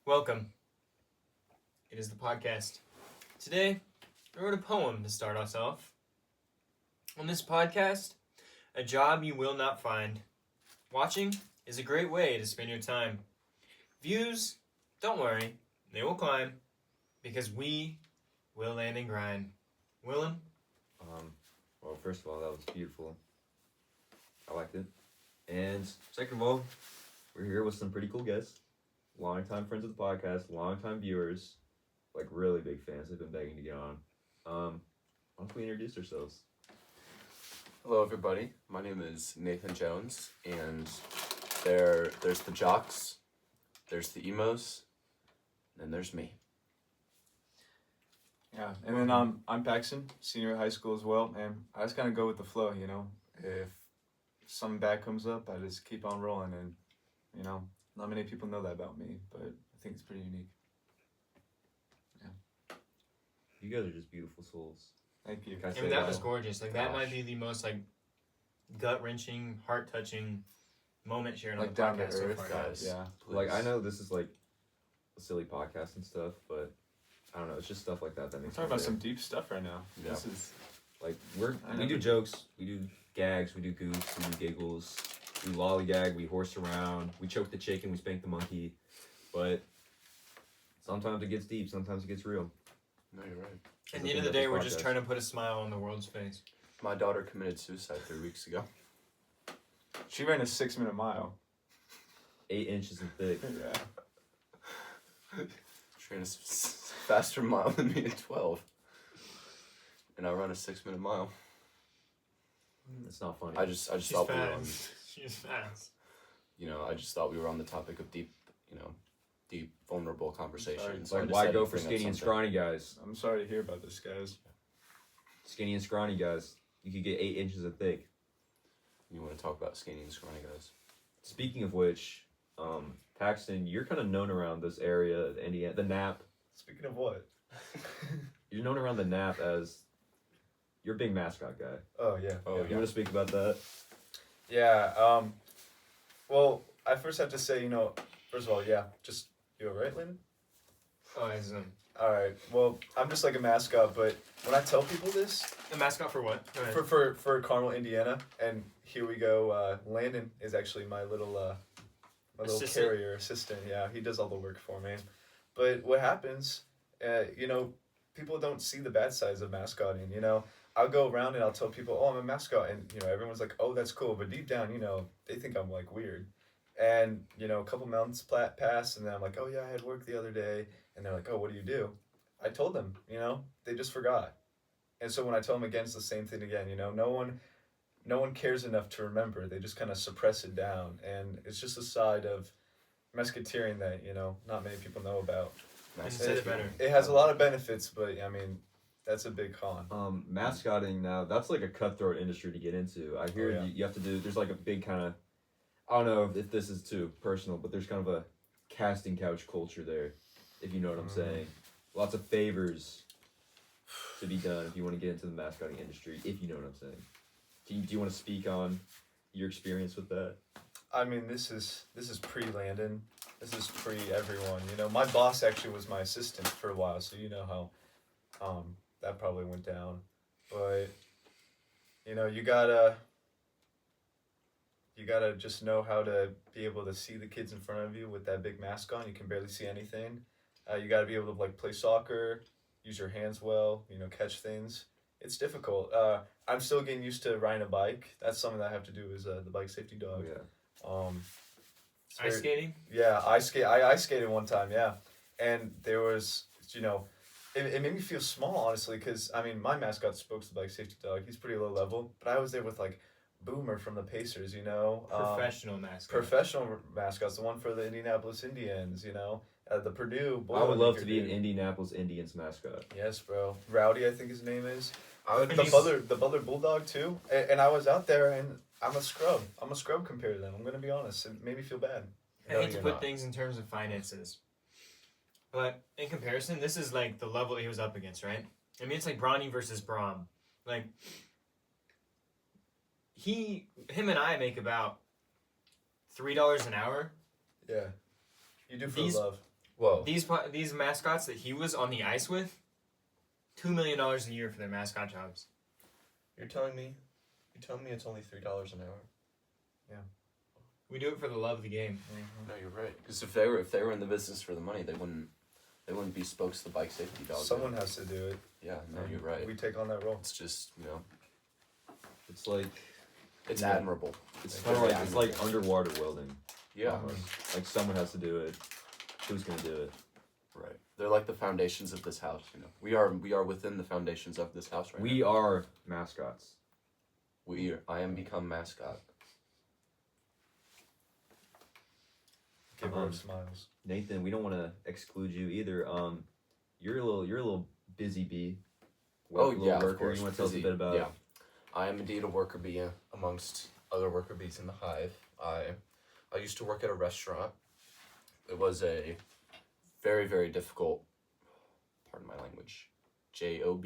Welcome. It is the podcast. Today, I wrote a poem to start us off. On this podcast, a job you will not find. Watching is a great way to spend your time. Views, don't worry, they will climb because we will land and grind. Willem? Well, first of all, that was beautiful. I liked it. And second of all, we're here with some pretty cool guests. Longtime friends of the podcast, longtime viewers, like really big fans. They've been begging to get on. Why don't we introduce ourselves? Hello, everybody. My name is Nathan Jones, and there's the jocks, there's the emos, and there's me. Yeah, and then I'm Paxton, senior at high school as well, and I just kind of go with the flow, you know. If something bad comes up, I just keep on rolling, and, you know, not many people know that about me, but I think it's pretty unique. Yeah. You guys are just beautiful souls. Thank you. Can I I say mean, that that? was gorgeous. Like, that Gosh. might be the most, gut-wrenching, heart-touching moment shared on Like the down to podcast so earth, far, guys. Yeah. Like, I know this is like a silly podcast and stuff, but I don't know. It's just stuff like that We're makes talking me about day. some deep stuff right now. Yeah. This is Like I we never- do jokes, we do gags, we do goofs, we do giggles, we lollygag, we horse around, we choke the chicken, we spank the monkey, but sometimes it gets deep, sometimes it gets real. No, you're right. At the end of the day, we're just trying to put a smile on the world's face. My daughter committed suicide 3 weeks ago. she ran a 6-minute mile. 8 inches in thick. Yeah. She ran a faster mile than me at 12. And I run a 6-minute mile. It's not funny. I just She's thought we were on, fast. She's fast. I just thought we were on the topic of deep, vulnerable conversations. It's So I like, why decided go to for bring up skinny and something. scrawny guys? I'm sorry to hear about this, guys. Skinny and scrawny guys. You could get 8 inches of thick. You want to talk about skinny and scrawny guys? Speaking of which, Paxton, you're kind of known around this area of Indiana, the Nap. Speaking of what? You're known around the Nap as you're a big mascot guy. Oh, yeah. Oh, You want to speak about that? Yeah, well, I first have to say, first of all, yeah, just, you alright, Landon? Oh, as Alright, well, I'm just like a mascot, but when I tell people this, a mascot for what? Go ahead. for Carmel, Indiana, and here we go, Landon is actually my little Assistant? carrier assistant, yeah, he does all the work for me. But what happens, people don't see the bad sides of mascotting, I'll go around and I'll tell people, oh, I'm a mascot, and, everyone's like, oh, that's cool, but deep down, they think I'm, like, weird. And, a couple months pass, and then I'm like, oh, yeah, I had work the other day, and they're like, oh, what do you do? I told them, they just forgot. And so when I tell them again, it's the same thing again, no one cares enough to remember. They just kind of suppress it down, and it's just a side of musketeering that, not many people know about. And said it better. It has a lot of benefits, but, I mean, that's a big con. Mascotting now, that's like a cutthroat industry to get into. I hear Oh, yeah. you have to do, there's like a big kind of, I don't know if this is too personal, but there's kind of a casting couch culture there, if you know what I'm saying. Lots of favors to be done if you want to get into the mascotting industry, if you know what I'm saying. Do you want to speak on your experience with that? I mean, this is pre-Landon. This is pre-everyone. My boss actually was my assistant for a while, so you know how that probably went down. But, you gotta just know how to be able to see the kids in front of you with that big mask on. You can barely see anything. You gotta be able to, play soccer, use your hands well, catch things. It's difficult. I'm still getting used to riding a bike. That's something that I have to do is the bike safety dog. Yeah. It's Ice very- skating? Yeah, I ice skated one time, yeah. And there was, it made me feel small, honestly, because, I mean, my mascot Spoke's the bike safety dog. He's pretty low level. But I was there with, Boomer from the Pacers, Professional mascot. Professional mascots, the one for the Indianapolis Indians, the Purdue I would love to be an dude. Indianapolis Indians mascot. Yes, bro. Rowdy, I think his name is. I would And The he's- Butler Bulldog, too. And I was out there, and I'm a scrub. I'm a scrub compared to them. I'm going to be honest. It made me feel bad. I No, hate to you're put not. things in terms of finances. But in comparison, this is like the level he was up against, right? I mean, it's like Bronny versus Brom. Like, him and I make about $3 an hour. Yeah. You do for These- love. Whoa. These mascots that he was on the ice with, $2 million a year for their mascot jobs. You're telling me it's only $3 an hour? We do it for the love of the game. No, you're right. Because if they were in the business for the money, they wouldn't be spokes the bike safety dog. Someone has to do it. Yeah, no, you're right. We take on that role. It's just It's like it's Yeah. admirable. it's kind of like it's like underwater welding. Yeah, Almost. Like someone has to do it. Who's gonna do it? right. They're like the foundations of this house. We are within the foundations of this house right We now. are mascots. I am become mascot. Give her smiles. Nathan, we don't want to exclude you either. You're a little busy bee. Oh Little yeah, of worker. course. You want to tell us a Busy, bit about? Yeah, I am indeed a worker bee amongst other worker bees in the hive. I used to work at a restaurant. It was a very, very difficult, pardon my language, job.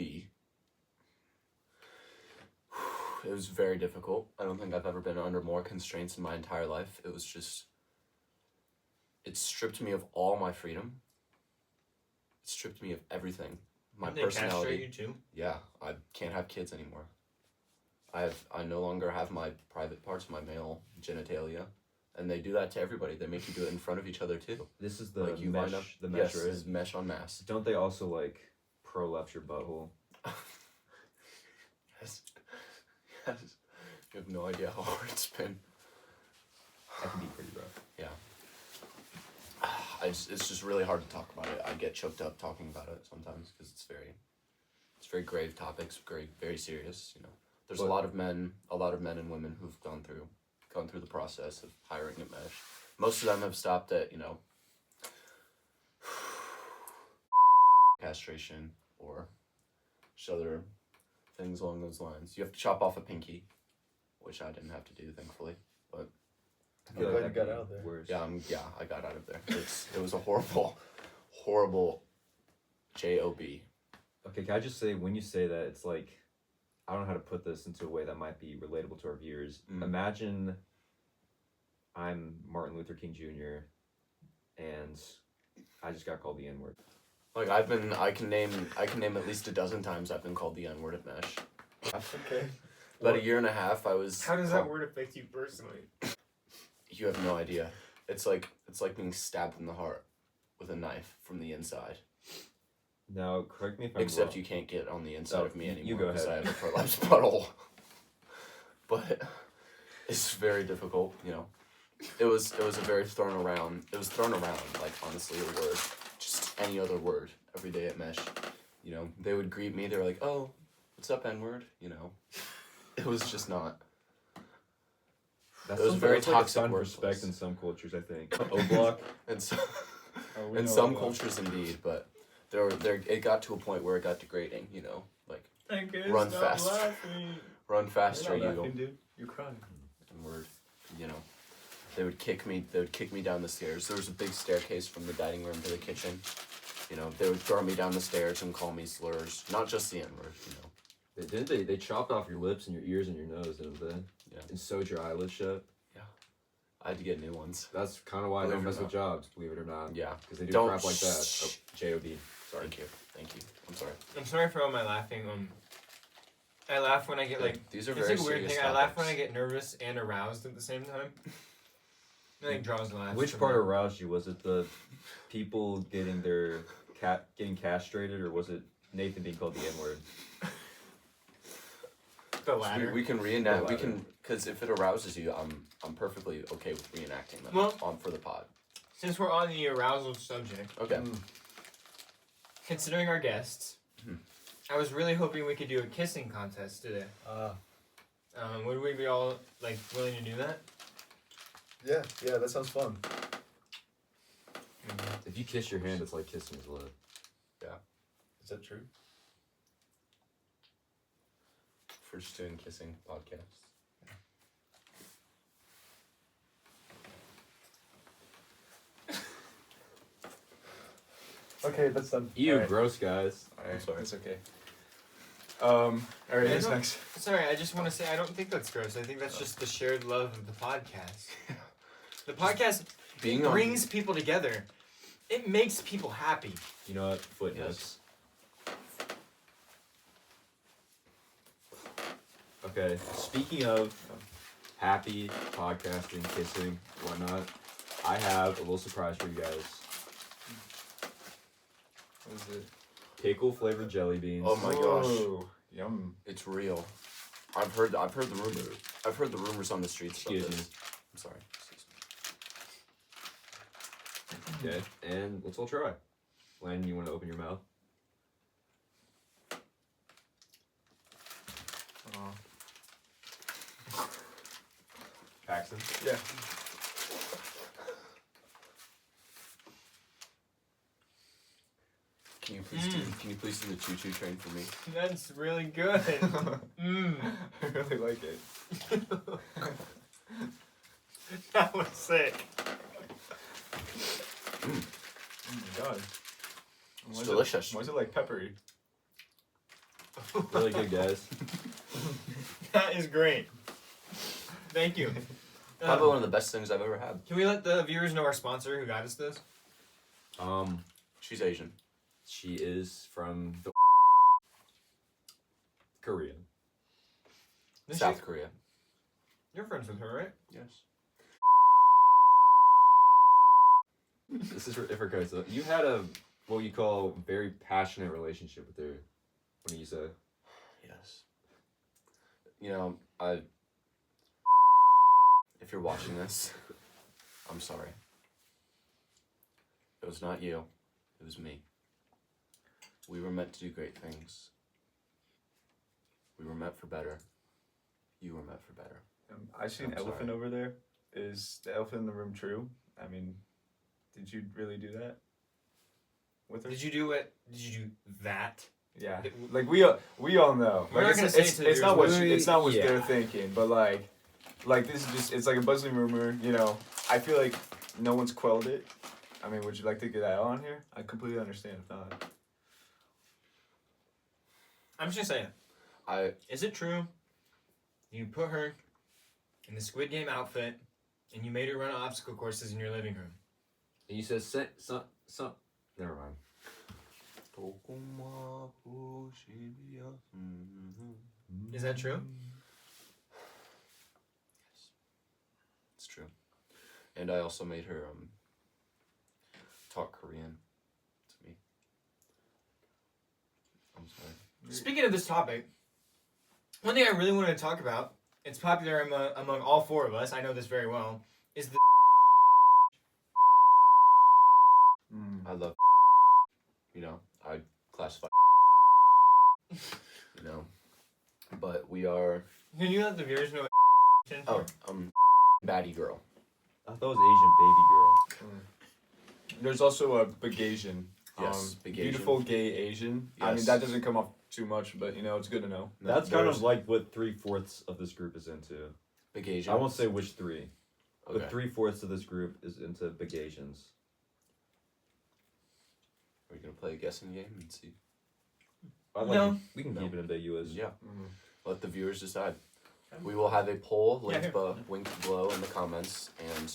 It was very difficult. I don't think I've ever been under more constraints in my entire life. It was just, it stripped me of all my freedom. It stripped me of everything. My Didn't they castrate personality. you too? Yeah, I can't have kids anymore. I no longer have my private parts, my male genitalia, and they do that to everybody. They make you do it in front of each other too. This is the Like you mesh. line up. The mesh, Yes, right? this is mesh on mass. Don't they also like prolapse your butthole? Yes. Yes. You have no idea how hard it's been. That can be pretty rough. It's just really hard to talk about it. I get choked up talking about it sometimes because it's very grave topics, very very serious. There's a But- lot of men and women who've gone through the process of hiring a mesh. Most of them have stopped at castration or just other things along those lines. You have to chop off a pinky, which I didn't have to do, thankfully. But I feel glad you that'd got be out of there. worse. yeah, I got out of there. It was a horrible job. Okay, can I just say, when you say that, it's like, I don't know how to put this into a way that might be relatable to our viewers. Mm. Imagine I'm Martin Luther King Jr. and I just got called the N-word. Like I can name at least a dozen times I've been called the N-word at Mesh. Okay. About a year and a half I was. How does that word affect you personally? You have no idea. It's like being stabbed in the heart with a knife from the inside. Now, correct me if I'm Except wrong. you can't get on the inside Oh, of me you anymore go because I ahead. have a prolapsed butthole. But it's very difficult, It was a very thrown around. It was thrown around like honestly a word, just any other word every day at Mesh. They would greet me. They were like, "Oh, what's up, N-word?" It was just not. That's it was something- very that's like a toxic sign of workplace. respect in some cultures, I think. O-block. And so, Oh, we in know some about- cultures, indeed, but it got to a point where it got degrading. Like I can't Run stop fast. laughing. run faster, You're not you laughing, dude. You're crying. N-word. They would kick me. They would kick me down the stairs. There was a big staircase from the dining room to the kitchen. They would throw me down the stairs and call me slurs, not just the N-word. They chopped off your lips and your ears and your nose, didn't they? Yeah. And sewed your eyelids shut. I had to get new ones. That's kind of why I Believe don't it or mess with jobs, believe it or not. Yeah. Because they do Don't crap like that. shh. Oh, J-O-B. Sorry. Thank you. I'm sorry. I'm sorry for all my laughing. I laugh when I get like. These are It's very like a weird serious thing. I laugh when I topics. get nervous and aroused at the same time. It like draws laughs. Which from part me. aroused you? Was it the people getting their getting castrated, or was it Nathan being called the N-word? The latter. We can reenact. The We latter. can, because if it arouses you, I'm perfectly okay with reenacting them Well- on for the pod. Since we're on the arousal subject, Okay. considering our guests, Mhm. I was really hoping we could do a kissing contest today. Would we be all like willing to do that? Yeah, that sounds fun. If you kiss your hand, it's like kissing his lip. Is that true? For just doing kissing podcasts. Okay, that's done. Ew, Alright. gross, guys. I'm sorry. It's okay. Alright, Yeah, who's no. next? Sorry, I just want to say I don't think that's gross. I think that's just the shared love of the podcast. The podcast Being on brings people together. It makes people happy. You know what? Footnotes. Okay. Speaking of happy podcasting, kissing, whatnot, I have a little surprise for you guys. What is it? Pickle flavored jelly beans. Oh my gosh. Whoa, yum. It's real. I've heard the rumor. I've heard the rumors on the streets about Excuse this. me. I'm sorry. Excuse me. Okay, and let's all try. Landon, you want to open your mouth? Paxton? Yeah. Can you please do the choo-choo train for me? That's really good. Mmm. I really like it. That was sick. Oh my god. It's delicious. Why is it like peppery? Really good, guys. That is great. Thank you. Probably one of the best things I've ever had. Can we let the viewers know our sponsor who got us this? She's Asian. She is from the Korea. Is South she- Korea. You're friends with her, right? Yes. This is for Korea. You had a what you call very passionate relationship with her. What do you say? Yes. You know, if you're watching this, I'm sorry. It was not you. It was me. We were meant to do great things. We were meant for better. You were meant for better. I see an I'm elephant sorry. over there. Is the elephant in the room true? I mean, did you really do that with her? Did you do it? Did you do that? Yeah, like we all know. We're Like not gonna it's, say it's, it to the it's not what viewers. it's not what Yeah. they're thinking, but like this is just it's like a buzzing rumor. You know, I feel like no one's quelled it. I mean, would you like to get that on here? I completely understand if not. I'm just saying. Is it true? You put her in the Squid Game outfit, and you made her run obstacle courses in your living room. And you said some. Never mind. Is that true? It's true. And I also made her talk Korean to me. I'm sorry. Speaking of this topic, one thing I really wanted to talk about, it's popular among all four of us, I know this very well, is the I love you know, I classify you know. But we are Can you let the viewers know what stands for? baddie girl. I thought it was Asian baby girl. There's also a Bagasian. Yes, Bagasian. Beautiful gay Asian. I mean, Yes. that doesn't come off too much, but you know, it's good to know. That's kind There's- of like what 3/4 of this group is into. Big Asian. I won't say which three, Okay. but 3/4 of this group is into big Asians. Are we gonna play a guessing game and see? No. We can keep it ambiguous. Yeah. Mhm. Let the viewers decide. We will have a poll linked Yeah, below in the comments, and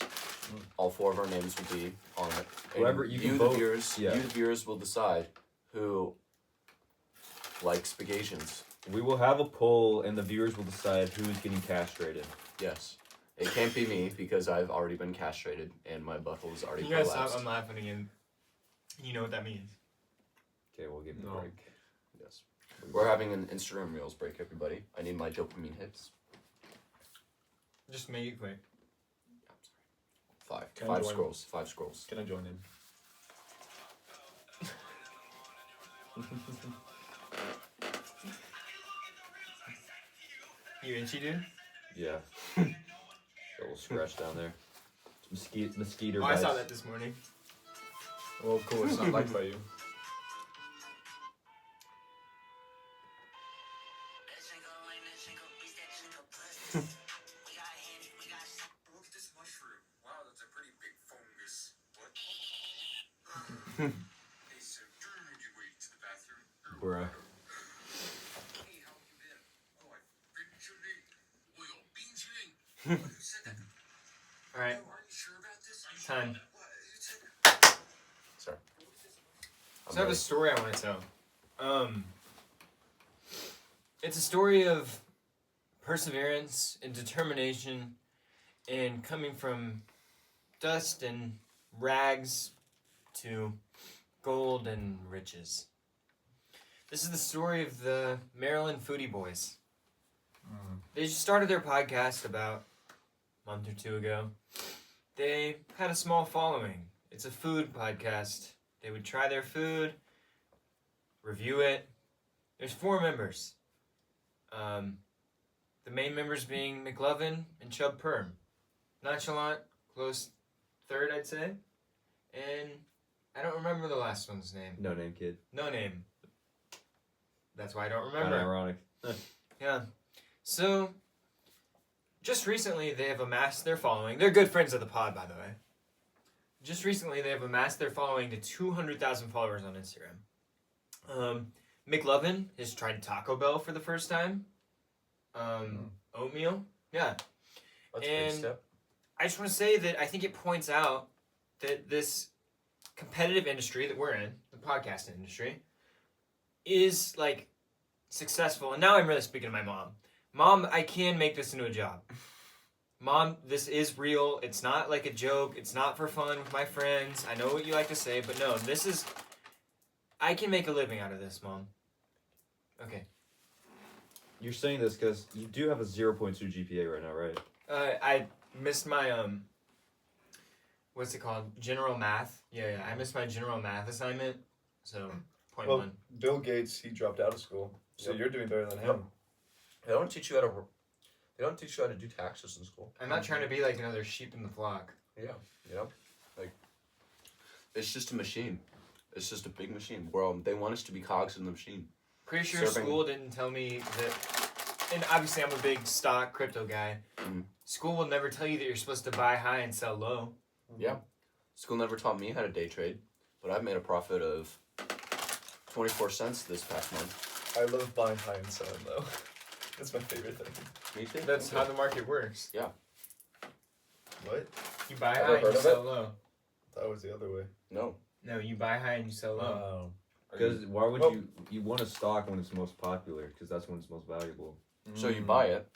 all four of our names will be on it. And Whoever- you can the vote- viewers, yeah. you the viewers will decide who likes big Asians. We will have a poll, and the viewers will decide who's getting castrated. Yes. It can't be me because I've already been castrated and my butthole is already You guys stop, prolapsed. I'm laughing again. You know what that means. Okay, we'll give it No. a break. Yes. We're having an Instagram Reels break, everybody. I need my dopamine hits. Just make it quick. Five. Can I Five join? scrolls. 5 scrolls. Can I join in? You itchy, dude? Yeah. Got a little scratch down there. Mosquito Oh, I bites. saw that this morning. Well, cool. It's not liked by you. Look at this mushroom. Wow, that's a pretty big fungus. What? Hey, so during would you wait to the bathroom? Bruh. Hey, how have you been? Oh, I've been chilling. Well, you're been chilling. Who said that? Alright, Oh, are you sure about this? Are you time. What? Who said that? start. So I have a story I want to tell. It's a story of perseverance and determination and coming from dust and rags to gold and riches. This is the story of the Maryland Foodie Boys. They just started their podcast about a month or two ago. They had a small following. It's a food podcast. They would try their food, review it. There's 4 members. The main members being McLovin and Chubb Perm. Nonchalant, close third, I'd say. And I don't remember the last one's name. No name kid. No name. That's why I don't Kind remember. of ironic. Yeah. So, just recently they have amassed their following. They're good friends of the pod, by the way. Just recently they have amassed their following to 200,000 followers on Instagram. McLovin has tried Taco Bell for the first time. Oatmeal. Yeah. That's a And big step. I just want to say that I think it points out that this competitive industry that we're in, the podcast industry, is like successful. And now I'm really speaking to my mom. Mom, I can make this into a job. Mom, this is real. It's not like a joke. It's not for fun with my friends. I know what you like to say, but no, this is... I can make a living out of this, Mom. Okay. You're saying this because you do have a 0.2 GPA right now, right? I missed my, what's it called? General math. Yeah, I missed my general math assignment. So, point Well, one. Bill Gates, he dropped out of school, so Yep. you're doing better than him. They don't teach you how to. They don't teach you how to do taxes in school. I'm not trying to be like another sheep in the flock. Yeah, you know, like it's just a machine. It's just a big machine. Well, they want us to be cogs in the machine. Pretty sure Serving- school didn't tell me that, and obviously I'm a big stock crypto guy. Mhm. School will never tell you that you're supposed to buy high and sell low. Yeah, school never taught me how to day trade, but I've made a profit of 24 cents this past month. I love buying high and selling low. That's my favorite thing. Me too. That's how the market works. What? You buy Ever high and heard you of sell it? low. That was the other way. No. No, you buy high and you sell low. Oh. Because why would Well- you want a stock when it's most popular? Because that's when it's most valuable. So you buy it,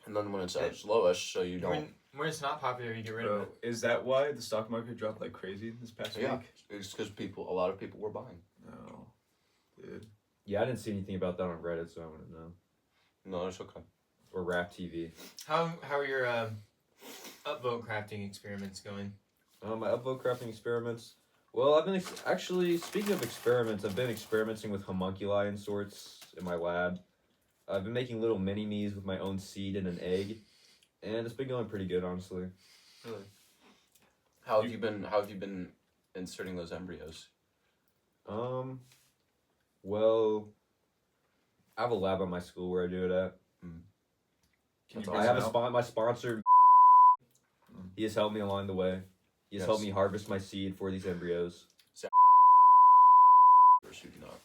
and then when it's at its lowest, so you don't. When it's not popular, you get rid of Bro, it. is that why the stock market dropped like crazy this past Yeah, week? it's because a lot of people were buying. No, dude. Yeah, I didn't see anything about that on Reddit, so I wouldn't know. No, it's okay. Or Rap TV. How are your upvote crafting experiments going? My upvote crafting experiments. Well, I've been actually speaking of experiments. I've been experimenting with homunculi and sorts in my lab. I've been making little mini me's with my own seed and an egg, and it's been going pretty good, honestly. Really. How have you been inserting those embryos? Well, I have a lab at my school where I do it at. Can That's you awesome. I have a my sponsor. He has helped me along the way. He has Yes. helped me harvest my seed for these embryos. Or should you not?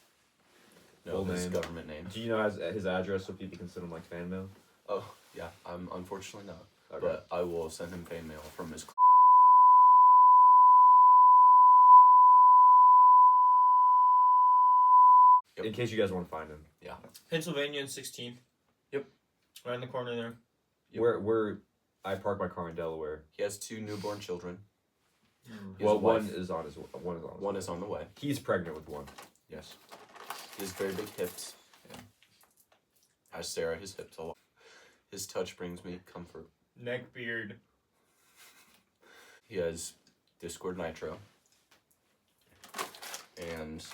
No, Full his name. government name. Do you know his address so people can send him like fan mail? Oh, yeah. I'm unfortunately not. Okay. But I will send him fan mail from his. Yep. In case you guys want to find him. Pennsylvania and 16th. Yep. Right in the corner there. Yep. Where I park my car in Delaware. He has 2 newborn children. He has Well, a wife. one is on his One is on the way. He's pregnant with one. Yes. He has very big hips. Yeah. I stare at his hips a lot. His touch brings me comfort. Neck beard. He has Discord Nitro. And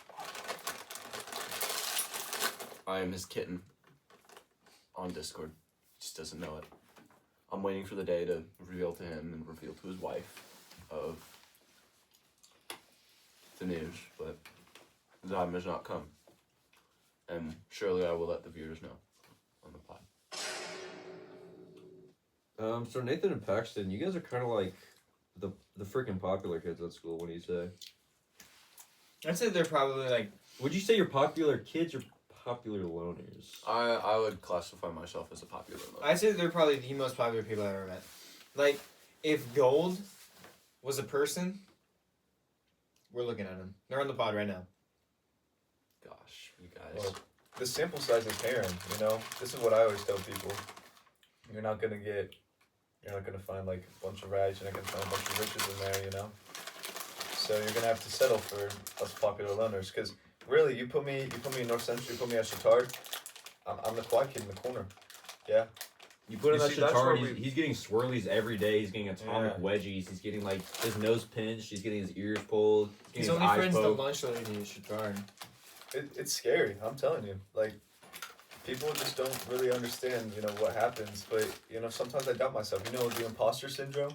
I am his kitten on Discord. Just doesn't know it. I'm waiting for the day to reveal to him and reveal to his wife of the news, but the time has not come. And surely I will let the viewers know on the pod. So Nathan and Paxton, you guys are kind of like the freaking popular kids at school. What do you say? I'd say they're probably like, Would you say you're popular kids or popular loners? I would classify myself as a popular loner. I'd say they're probably the most popular people I've ever met. Like, if gold was a person, We're looking at them. They're on the pod right now. Gosh, you guys. Well, the sample size is Heron, you know? This is what I always tell people. You're not gonna find like a bunch of rags, you're not gonna find a bunch of riches in there, you know? So you're gonna have to settle for us popular loners, because really, you put me in North Central, you put me at Chatard, I'm the quiet kid in the corner. Yeah. You put him You at see, that's where Chatard, he's getting swirlies every day. He's getting atomic wedgies. He's getting like his nose pinched. He's getting his ears pulled. He's getting only his eyes friends the poked. lunch lady at Chatard. It's scary, I'm telling you. Like, people just don't really understand, you know, what happens. But, you know, sometimes I doubt myself. You know, the imposter syndrome,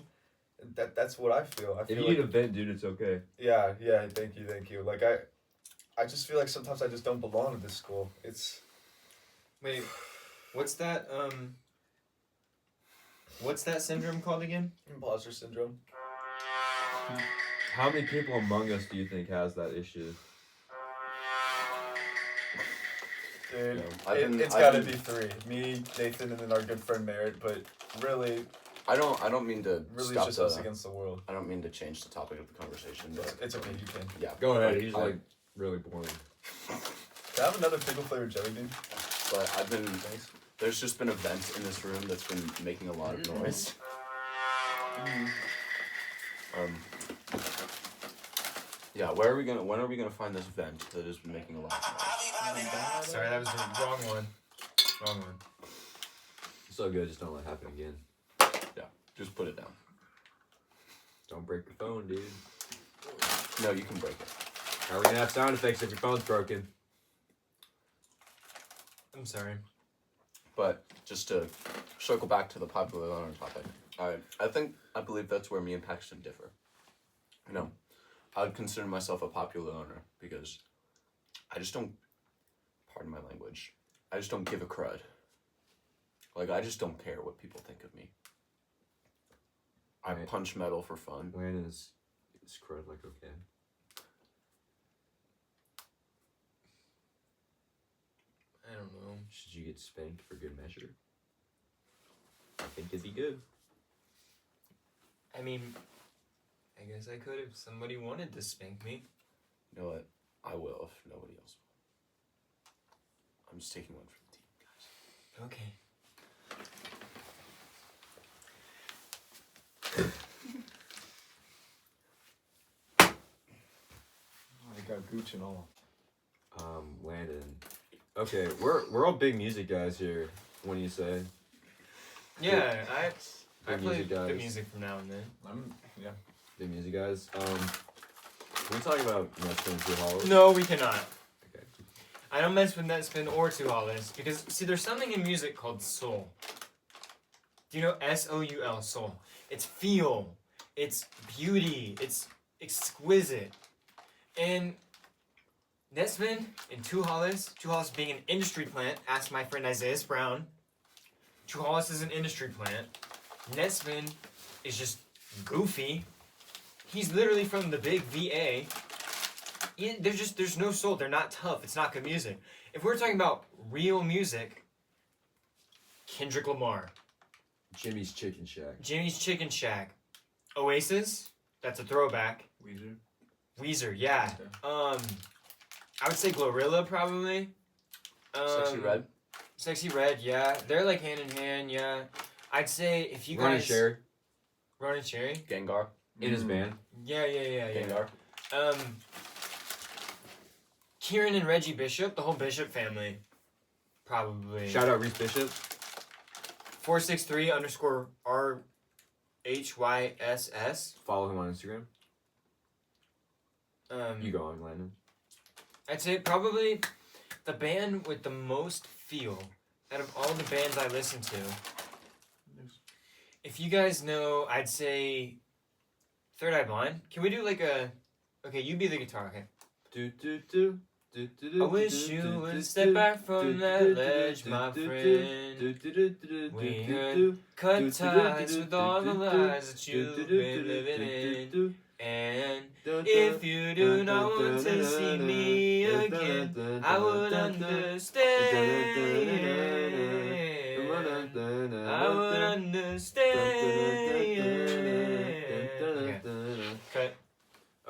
that's what I feel. I If feel you like, need a vent, dude, it's okay. yeah, thank you. Like, I just feel like sometimes I just don't belong to this school. It's... Wait, what's that syndrome called again? Imposter syndrome. How many people among us do you think has that issue? Dude, Yeah, it's gotta be 3. Me, Nathan, and then our good friend Merritt, but really, I don't mean to it's stop just the, us against the world. I don't mean to change the topic of the conversation, but It's okay, you can. yeah. Go ahead. Like, He's I- like really boring. Can I have another pickle flavored jelly bean? But I've been Thanks. there's just been a vent in this room that's been making a lot of noise. Yeah, when are we gonna find this vent that has been making a lot of noise? Sorry, that was the wrong one. Wrong one. So good. Just don't let it happen again. Just put it down. Don't break your phone, dude. No, you can break it. How are we gonna have sound effects if your phone's broken? I'm sorry. But just to circle back to the popular learner topic, I believe that's where me and Paxton differ. You know, I would consider myself a popular learner because I just don't, pardon my language, I just don't give a crud. Like, I just don't care what people think of me. I Right. punch metal for fun. When is crud like okay? I don't know. Should you get spanked for good measure? I think it'd be good. I mean, I guess I could if somebody wanted to spank me. You know what? I will if nobody else will. I'm just taking one for the team, guys. Okay. I got Gooch and all. Landon. Okay, we're all big music guys here. What do you say? Yeah, I Big play music the guys. music from now and then. Yeah. Big music guys. Can we talk about Netspin 2 Hollows? No, we cannot. Okay. I don't mess with Netspin or Two Hollows because see, there's something in music called soul. Do you know SOUL? Soul. It's feel. It's beauty. It's exquisite. And Netspin and Two Hollows being an industry plant. Ask my friend Isaiah Brown. Two Hollows is an industry plant. Netspin is just goofy. He's literally from the big VA. There's no soul. They're not tough. It's not good music. If we're talking about real music, Kendrick Lamar, Jimmy's Chicken Shack. Jimmy's Chicken Shack, Oasis, that's a throwback. Weezer, yeah. Okay. I would say Glorilla probably. Sexy Red. Sexy Red, yeah. They're like hand in hand, yeah. I'd say if you Ron and guys Cher Ron and Cherry. Gengar. in his band. Yeah. Gengar. Kieran and Reggie Bishop, the whole Bishop family. Probably. Shout out Reese Bishop. 463_RHYSS. Follow him on Instagram. You go on, Landon. I'd say probably the band with the most feel out of all the bands I listen to. If you guys know, I'd say Third Eye Blind. Can we do like a... Okay, you be the guitar, okay? I wish you would step back from that ledge, my friend. We had cut ties with all the lies that you've been living in. And if you do not want to see me again, I would understand. I would understand. Okay. Cut.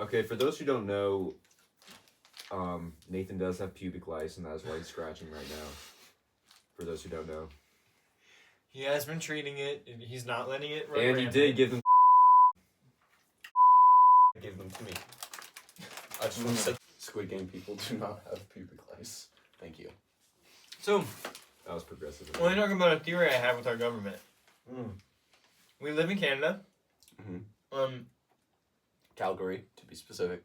Okay, for those who don't know, Nathan does have pubic lice, and that is why he's scratching right now. For those who don't know. He has been treating it, and he's not letting it run And he rampant. did give them. Give them to me. I just want to say Squid Game people do not have pubic lice. Thank you. So, That was progressive. I want to talk about a theory I have with our government. We live in Canada. Calgary, to be specific.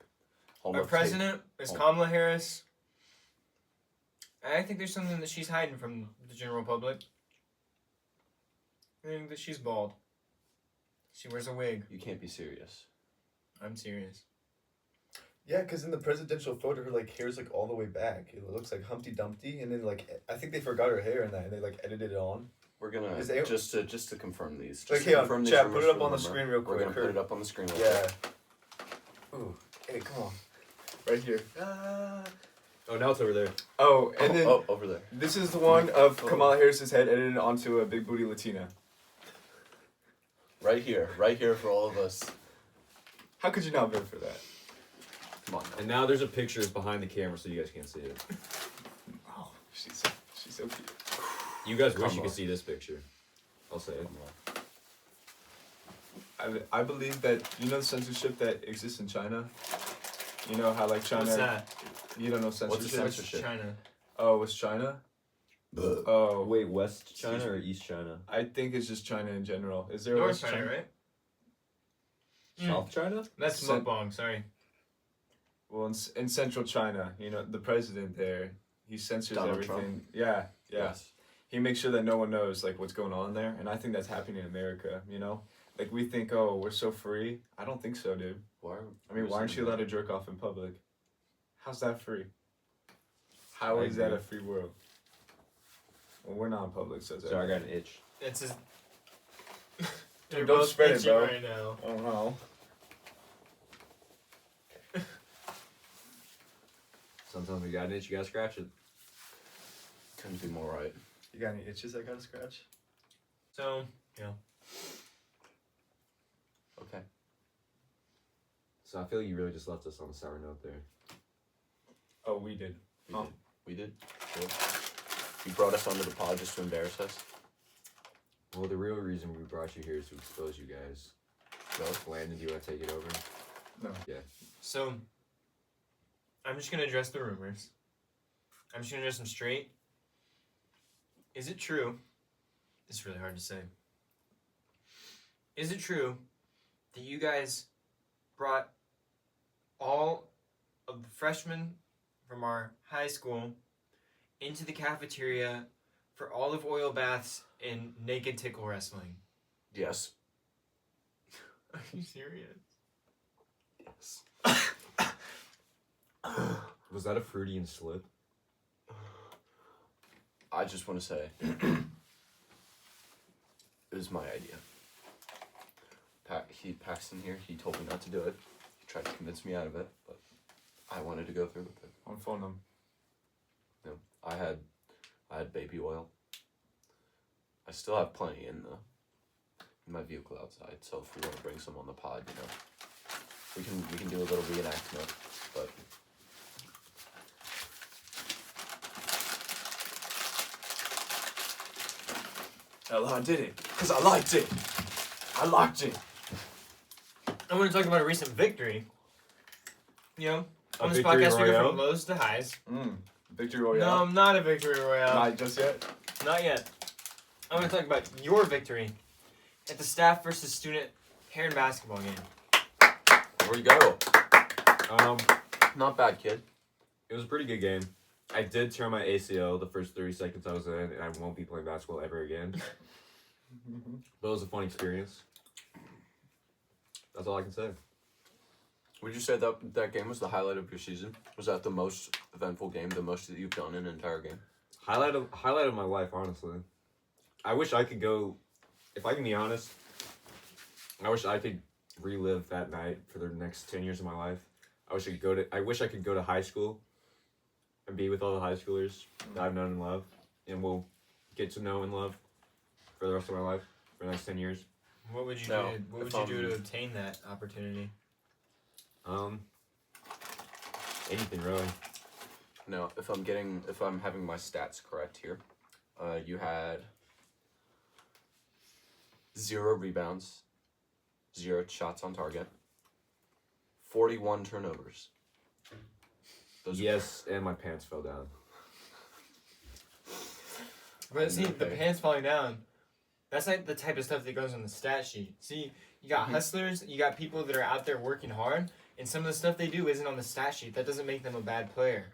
Home Our of president is Home. Kamala Harris. I think there's something that she's hiding from the general public. I think that she's bald. She wears a wig. You can't be serious. I'm serious. Yeah, because in the presidential photo, her like hair's like all the way back. It looks like Humpty Dumpty, and then like I think they forgot her hair in that, and they like edited it on. We're gonna Is they- just to confirm these. Like, Just hey, to confirm these chat, rumors put it up for on the rumor. screen real We're quick. gonna put it up on the screen real Yeah. quick. Ooh, hey, come on, right here. Oh, now it's over there. Oh, and then Over there. this is the one of Kamala Harris's head edited onto a big booty Latina. Right here for all of us. How could you not vote for that? Come on. And now there's a picture behind the camera, so you guys can't see it. Oh, she's so cute. You guys wish Come you on. could see this picture. I'll say it. I believe that the censorship that exists in China. You know how like China. What's that? You don't know censorship. What's a censorship? China. Oh, it's China. Ugh. Oh, Wait, West Excuse China me. or East China? I think it's just China in general. Is there a North West China, right? South China? That's Cen- mukbang, sorry. Well, in central China, the president there, he censors Donald everything. Trump? Yeah. Yes. He makes sure that no one knows like what's going on there, and I think that's happening in America. Like we think, oh, we're so free. I don't think so, dude. Why? Why aren't you allowed to jerk off in public? How's that free? How I is that agree. a free world? Well, we're not in public, so Sorry, I got an itch. It's his... Dude, They're don't both spread it, itchy bro. right now. Oh no. Sometimes you got an itch, you gotta scratch it. Couldn't be more right. You got any itches I gotta scratch? So, Okay. So I feel like you really just left us on a sour note there. Oh, we did. We did. Sure. You brought us onto the pod just to embarrass us. Well, the real reason we brought you here is to expose you guys. So, Landon, do you want to take it over? No. Yeah. So, I'm just going to address the rumors. I'm just going to address them straight. Is it true? It's really hard to say. Is it true that you guys brought all of the freshmen from our high school into the cafeteria for olive oil baths and naked tickle wrestling? Yes. Are you serious? Yes. Was that a Freudian slip? I just want to say, it was my idea. Paxton here, he told me not to do it. He tried to convince me out of it, but I wanted to go through with it. On phone them. No, I had baby oil. I still have plenty in my vehicle outside. So if we want to bring some on the pod, we can do a little reenactment. But Hell, I did it because I liked it. I liked it. I want to talk about a recent victory. On this victory podcast, we go royale? from lows to highs. Victory No, Royale. not a victory royale. Not just yet. Not yet. I want to talk about your victory at the staff versus student hair and basketball game. there we go. Um, Not bad, kid. it was a pretty good game. I did tear my ACL the first 30 seconds I was in, and I won't be playing basketball ever again. But it was a fun experience. That's all I can say. Would you say that game was the highlight of your season? Was that the most eventful game, the most that you've done in an entire game? Highlight of my life, honestly. I wish I could go. If I can be honest, I wish I could relive that night for the next 10 years of my life. I wish I could go to high school and be with all the high schoolers that I've known and loved, and will get to know and love for the rest of my life for the next 10 years. What would you No, do? What would if you do I'm- to obtain that opportunity? anything really. No, if I'm having my stats correct here, you had 0 rebounds, 0 shots on target, 41 turnovers. Yes, and my pants fell down. But see, the Okay. pants falling down, that's not the type of stuff that goes on the stat sheet. See, you got hustlers, you got people that are out there working hard, and some of the stuff they do isn't on the stat sheet. That doesn't make them a bad player.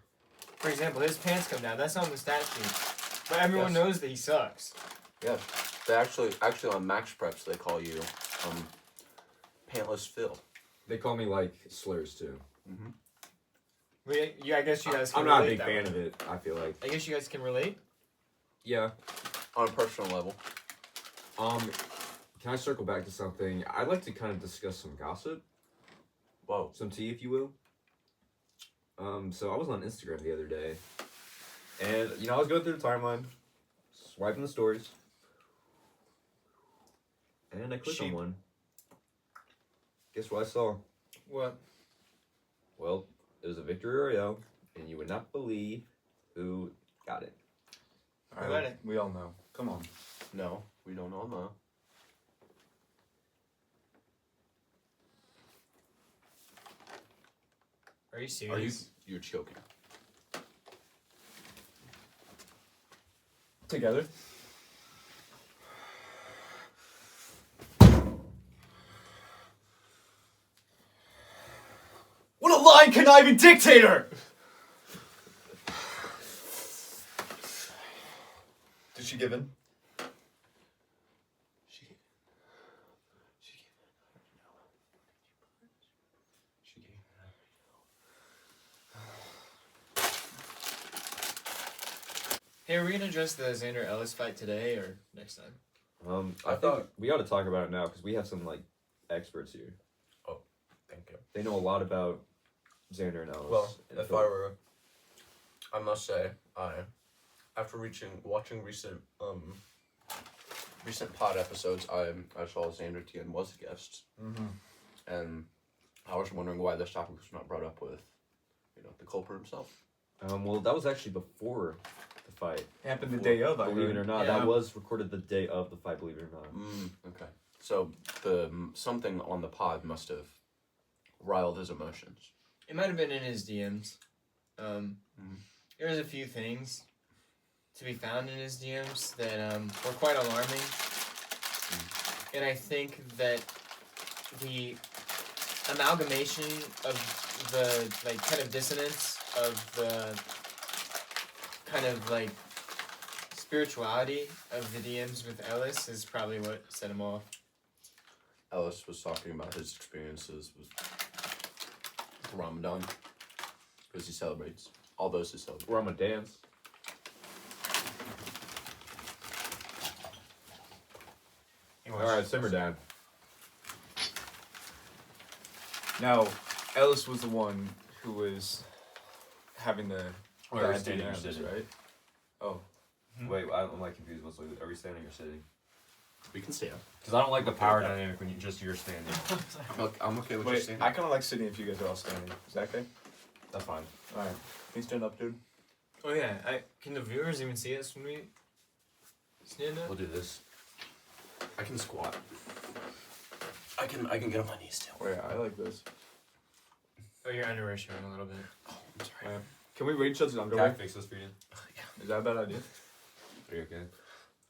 For example, his pants come down. That's not on the stat sheet. But everyone Yes. knows that he sucks. Yeah, they actually on Max Preps they call you Pantless Phil. They call me like slurs too. I guess you guys can I'm not a relate big that fan way. of it. I feel like. I guess you guys can relate. Yeah. On a personal level. Can I circle back to something? I'd like to kind of discuss some gossip, Whoa. some tea, if you will. So I was on Instagram the other day, and I was going through the timeline, swiping the stories, and I clicked on Sheep. one. Guess what I saw? What? Well, it was a Victory Royale, and you would not believe who got it. Who got it? We all know. Come on. No, we don't all know. Are you Are you? serious? You're choking. Together. What a lying, conniving dictator! Did she give in? She gave Hey, are we gonna address the Xander Ellis fight today or next time? I thought we ought to talk about it now because we have some experts here. Thank you. They know a lot about Xander and Ellis. Well, and if I Philip. were, I must say, after watching recent pod episodes, I saw Xander Tien was a guest, and I was wondering why this topic was not brought up with, the culprit himself. Well, that was actually before the fight. It happened the day of, I Believe it heard. or not, Yeah. that was recorded the day of the fight. Believe it or not. Okay. So something on the pod must have riled his emotions. It might have been in his DMs. There's a few things to be found in his DMs that were quite alarming. And I think that the amalgamation of the kind of dissonance of the kind of spirituality of the DMs with Ellis is probably what set him off. Ellis was talking about his experiences with Ramadan, because he celebrates. All those who celebrate. We're on a dance. All right, simmer down. Now, Ellis was the one who was having the Wait, are we bad standing or DMs, sitting? right? Oh, Wait, I'm confused. Are we standing or sitting? We can stay up. Because I don't like the power dynamic when you're standing. I'm okay with you wait, staying I up. kind of like sitting if you guys are all standing. Is that okay? That's fine. All right. Can you stand up, dude? Oh yeah, can the viewers even see us when we stand up? We'll do this. I can squat. I can get on my knees too. Wait, I like this. Oh, your underwear showing a little bit. Oh, I'm sorry. Alright. Can we rate each other's Can I underwear? fix this for you? Is that a bad idea? Are you okay?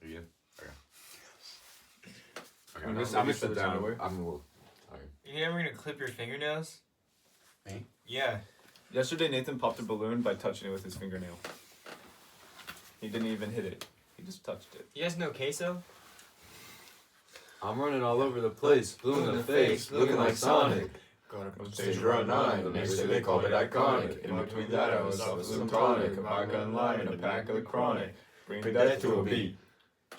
Are you? Okay. I'm I'm just- gonna I'm just sit with down. underwear. I'm a little tired. You ever gonna clip your fingernails? Me? Yeah. Yesterday, Nathan popped a balloon by touching it with his fingernail. He didn't even hit it. He just touched it. You guys know queso? I'm running all over the place, blue in the face, looking like Sonic. Got up on Stage around 9, next day they called it iconic. In between that I was off with some tonic, a vodka and lime and a pack of the chronic. Bring Bring that to a beat.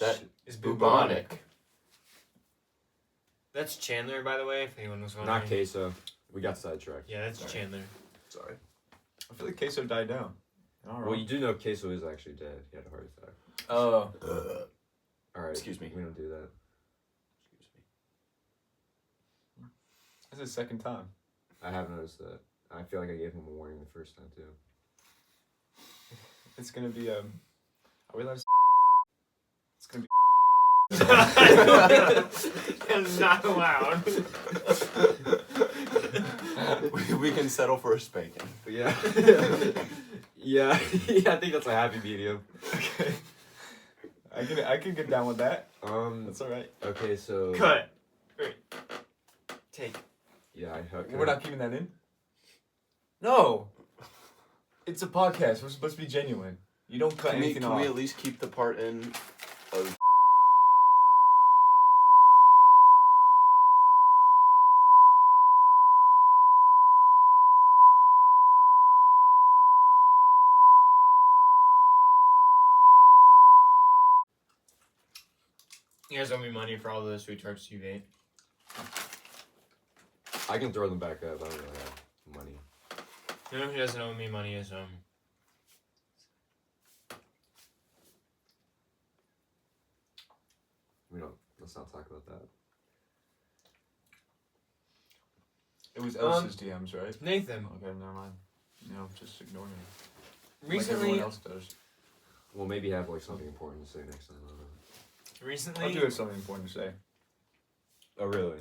That is bubonic. That's Chandler, by the way, if anyone was wondering. Not queso. We got sidetracked. Yeah, that's Sorry. Chandler. Sorry. I feel like queso died down. All Well, you do know queso is actually dead. He had a heart attack. Oh. Alright. Excuse me. We don't do that. Excuse me. That's his second time. I have noticed that. I feel like I gave him a warning the first time too. It's gonna be Are we allowed to? It's gonna be. It's not allowed. We can settle for a spanking. Yeah. Yeah. I think that's a happy medium. Okay. I can get down with that. That's all right. Okay, so. Cut. Wait. Take. Yeah, I heard. We're not keeping that in. No. It's a podcast. We're supposed to be genuine. You don't cut anything Can off. we at least keep the part in of You guys owe me money for all those sweet tarts you've ate. I can throw them back up. I don't really have money. You know who doesn't owe me money is Let's not talk about that. It was Elsa's DMs, right? Nathan. Okay, never mind. No, just ignore me. Like Recently, everyone else does. We'll maybe have like something important to say next time. I don't know. I recently, do have something important to say. Oh really?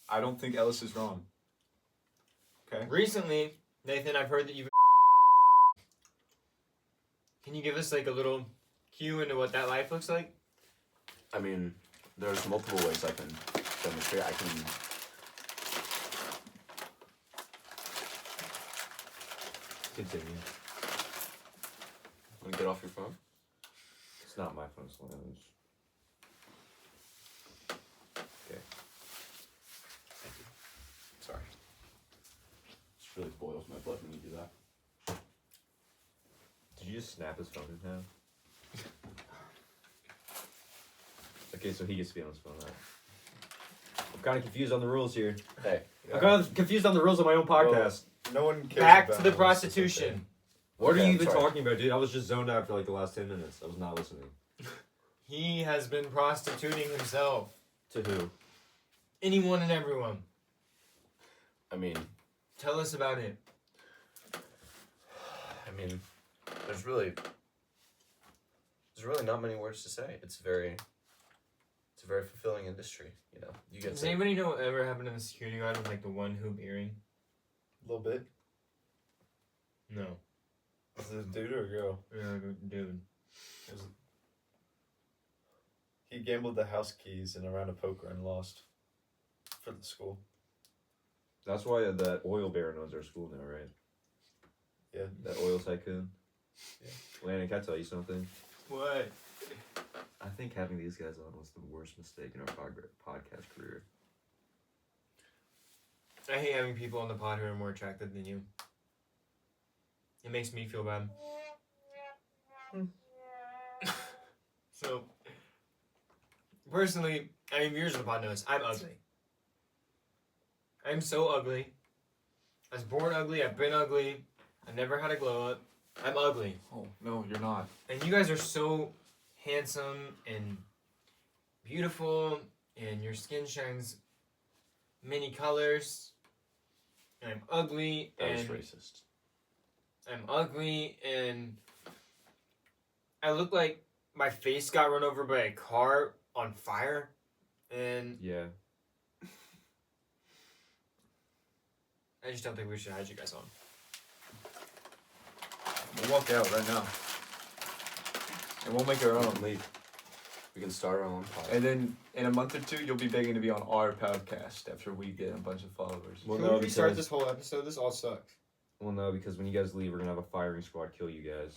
I don't think Ellis is wrong. Okay. recently, Nathan, I've heard that you've. Can you give us like a little cue into what that life looks like? I mean, there's multiple ways I can demonstrate. I can Continue. want to get off your phone. It's not my phone, so okay. Sorry. This really boils my blood when you do that. Did you just snap his phone in half? Okay, so he gets to be on his phone. Right? I'm kind of confused on the rules here. Hey, I'm kind of confused on the rules of my own podcast. No one cares. Back about to the us, prostitution. What Okay, are you I'm even sorry. talking about, dude? I was just zoned out for like the last 10 minutes. I was not listening. He has been prostituting himself. To who? Anyone and everyone. I mean, Tell us about it. there's really not many words to say. It's a very fulfilling industry. You know, you get Does to anybody know what ever happened to the security guard with like the one hoop earring? A little bit. No. Is it a dude or a girl? Yeah, dude. He gambled the house keys in a round of poker and lost for the school. That's why that oil baron owns our school now, right? Yeah. That oil tycoon. Yeah. Landon, can I tell you something? What? I think having these guys on was the worst mistake in our podcast career. I hate having people on the pod who are more attractive than you. It makes me feel bad. So, personally, I mean, viewers of the pod knows I'm ugly. I'm so ugly. I was born ugly. I've been ugly. I've never had a glow up. I'm ugly. Oh, no, you're not. And you guys are so handsome and beautiful, and your skin shines many colors. And I'm ugly, that was and racist. I'm ugly, and I look like my face got run over by a car on fire, and Yeah. I just don't think we should have you guys on. We'll walk out right now. And we'll make our own. Leave. We can start our own podcast. And then in a month or two, you'll be begging to be on our podcast after we get a bunch of followers. Well, Can no, we restart because this whole episode? This all sucks. well, no, because when you guys leave, we're gonna have a firing squad kill you guys.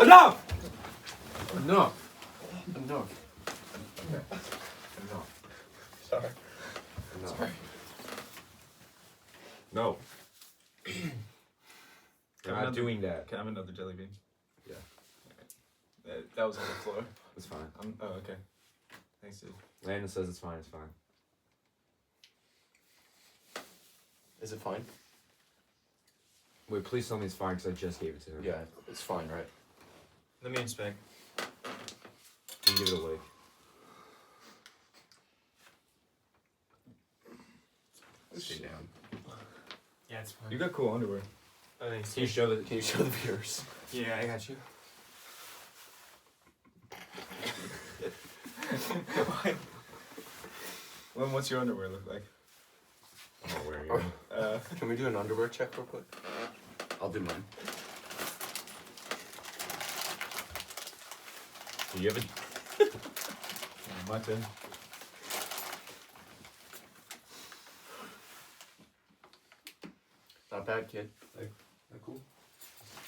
Enough! No. No. Sorry. No. No. We're not doing that. Can I have another jelly bean? Yeah. That was on the floor. It's fine. Oh, okay. Thanks, dude. Landon says it's fine. It's fine. Is it fine? Wait, please tell me it's fine because I just gave it to him. Yeah, it's fine, right? Let me inspect. Can you give it a lick? Stay down. Yeah, it's fine. You got cool underwear. Oh, thanks. Can you show the viewers? Yeah, I got you. Well, what's your underwear look like? I'm not wearing Oh. it. Can we do an underwear check real quick? I'll do mine. Do you have a My turn. Not bad, kid. Cool.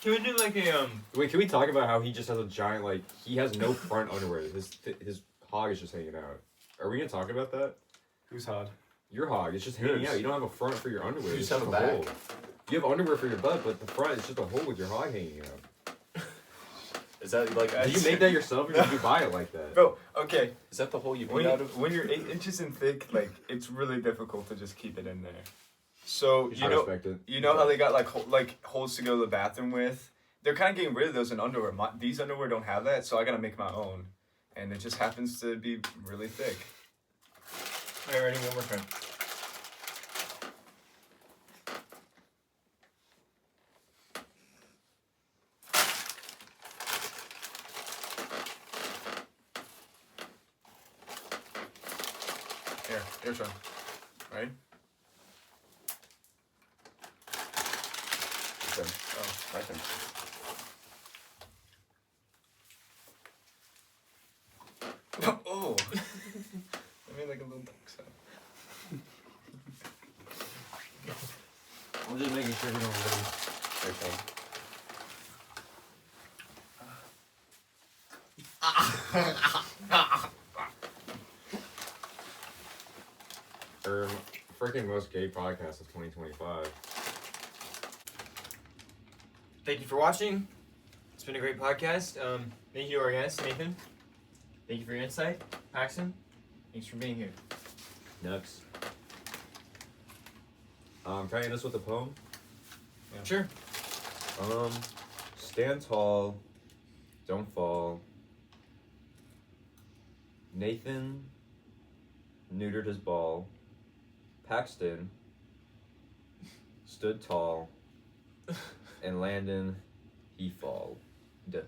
Can we do like a Wait, can we talk about how he just has a giant, like, he has no front underwear. His hog is just hanging out. Are we gonna talk about that? Who's hot? Your hog is just hanging Yours. out. You don't have a front for your underwear. You It's just have a a bag. hole. You have underwear for your butt, but the front is just a hole with your hog hanging out. Is that like? Did you make that yourself, or did you buy it like that? Bro, okay. Is that the hole you When, eat out of? when you're 8 inches in thick, like, it's really difficult to just keep it in there. So, I respect it. you know how they got, like holes to go to the bathroom with? They're kind of getting rid of those in underwear. These underwear don't have that, so I gotta make my own. And it just happens to be really thick. Alright, ready? One more time. Here, your turn. Right? Okay. Oh. My turn. Oh! I made like a little duck sound. I'm just making sure we don't lose. Your turn. Freaking most gay podcast of 2025. Thank you for watching. It's been a great podcast. Thank you to our guest, Nathan. Thank you for your insight. Paxton, thanks for being here. Next. Can I end this with a poem? Sure. Stand tall, don't fall. Nathan neutered his ball. Paxton stood tall, and Landon, he fall. Duh.